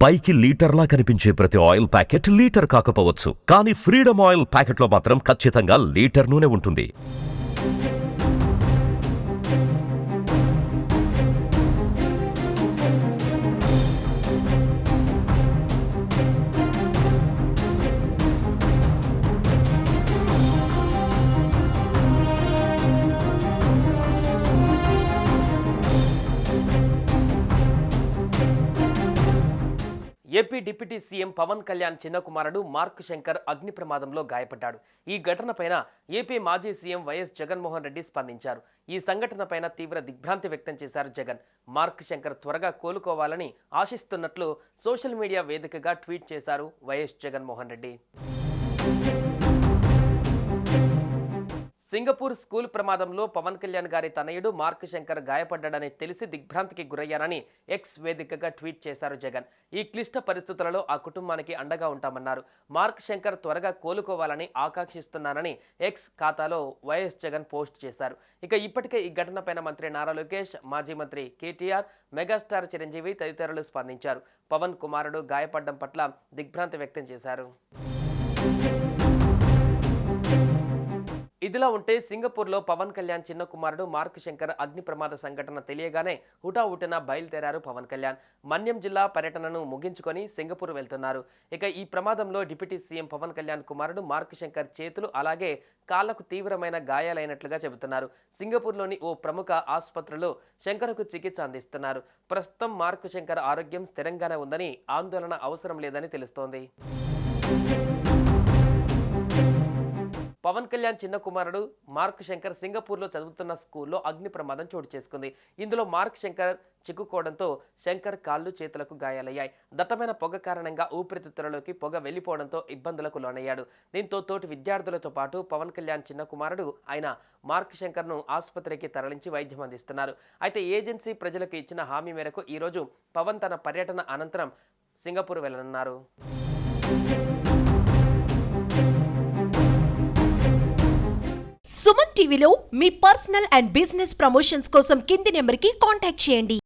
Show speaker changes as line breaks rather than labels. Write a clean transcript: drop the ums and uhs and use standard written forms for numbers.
పైకి లీటర్లా కనిపించే ప్రతి ఆయిల్ ప్యాకెట్ లీటర్ కాకపోవచ్చు, కానీ ఫ్రీడమ్ ఆయిల్ ప్యాకెట్లో మాత్రం ఖచ్చితంగా లీటర్ నూనె ఉంటుంది.
AP deputy CM Pawan Kalyan చిన్న కుమారుడు మార్క్ శంకర్ అగ్ని ప్రమాదంలో గాయపడ్డాడు. ఈ ఘటనపైన ఏపీ మాజీ సీఎం వైఎస్ జగన్మోహన్ రెడ్డి స్పందించారు. ఈ సంఘటనపైన తీవ్ర దిగ్భ్రాంతి వ్యక్తం చేశారు జగన్. మార్క్ శంకర్ త్వరగా కోలుకోవాలని ఆశిస్తున్నట్లు సోషల్ మీడియా వేదికగా ట్వీట్ చేశారు YS Jaganmohan Reddy. Singapore school ప్రమాదంలో పవన్ కళ్యాణ్ గారి తనయుడు మార్క్ శంకర్ గాయపడ్డాడని తెలిసి దిగ్భ్రాంతికి గురయ్యానని ఎక్స్ వేదికగా ట్వీట్ చేశారు జగన్. ఈ క్లిష్ట పరిస్థితులలో ఆ కుటుంబానికి అండగా ఉంటామన్నారు. మార్క్ శంకర్ త్వరగా కోలుకోవాలని ఆకాంక్షిస్తున్నానని ఎక్స్ ఖాతాలో వైఎస్ జగన్ పోస్ట్ చేశారు. ఇక ఇప్పటికే ఈ ఘటనపైన మంత్రి నారా లోకేష్, మాజీ మంత్రి కేటీఆర్, మెగాస్టార్ చిరంజీవి తదితరులు స్పందించారు. పవన్ కుమారుడు గాయపడడం పట్ల దిగ్భ్రాంతి వ్యక్తం చేశారు. ఇదిలా ఉంటే సింగపూర్లో పవన్ కళ్యాణ్ చిన్న కుమారుడు మార్క్ శంకర్ అగ్ని ప్రమాద సంఘటన తెలియగానే హుటాహుటిన బయలుదేరారు పవన్ కళ్యాణ్. మన్యం జిల్లా పర్యటనను ముగించుకొని సింగపూర్ వెళ్తున్నారు. ఇక ఈ ప్రమాదంలో డిప్యూటీ సీఎం పవన్ కళ్యాణ్ కుమారుడు మార్క్ శంకర్ చేతులు అలాగే కాళ్లకు తీవ్రమైన గాయాలైనట్లుగా చెబుతున్నారు. సింగపూర్లోని ఓ ప్రముఖ ఆసుపత్రిలో శంకర్కు చికిత్స అందిస్తున్నారు. ప్రస్తుతం మార్క్ శంకర్ ఆరోగ్యం స్థిరంగానే ఉందని, ఆందోళన అవసరం లేదని తెలుస్తోంది. పవన్ కళ్యాణ్ చిన్న కుమారుడు మార్క్ శంకర్ సింగపూర్లో చదువుతున్న స్కూల్లో అగ్ని ప్రమాదం చోటు చేసుకుంది. ఇందులో మార్క్ శంకర్ చిక్కుకోవడంతో శంకర్ కాళ్ళు, చేతులకు గాయాలయ్యాయి. దట్టమైన పొగ కారణంగా ఊపిరితిత్తులలోకి పొగ వెళ్లిపోవడంతో ఇబ్బందులకు లోనయ్యాడు. దీంతో తోటి విద్యార్థులతో పాటు పవన్ కళ్యాణ్ చిన్న కుమారుడు అయిన మార్క్ శంకర్ను ఆసుపత్రికి తరలించి వైద్యం అందిస్తున్నారు. అయితే ఏజెన్సీ ప్రజలకు ఇచ్చిన హామీ మేరకు ఈరోజు పవన్ తన పర్యటన అనంతరం సింగపూర్ వెళ్లనున్నారు.
సుమన్ టీవీలో మీ పర్సనల్ అండ్ బిజినెస్ ప్రమోషన్స్ కోసం కింది నెంబర్కి కాంటాక్ట్ చేయండి.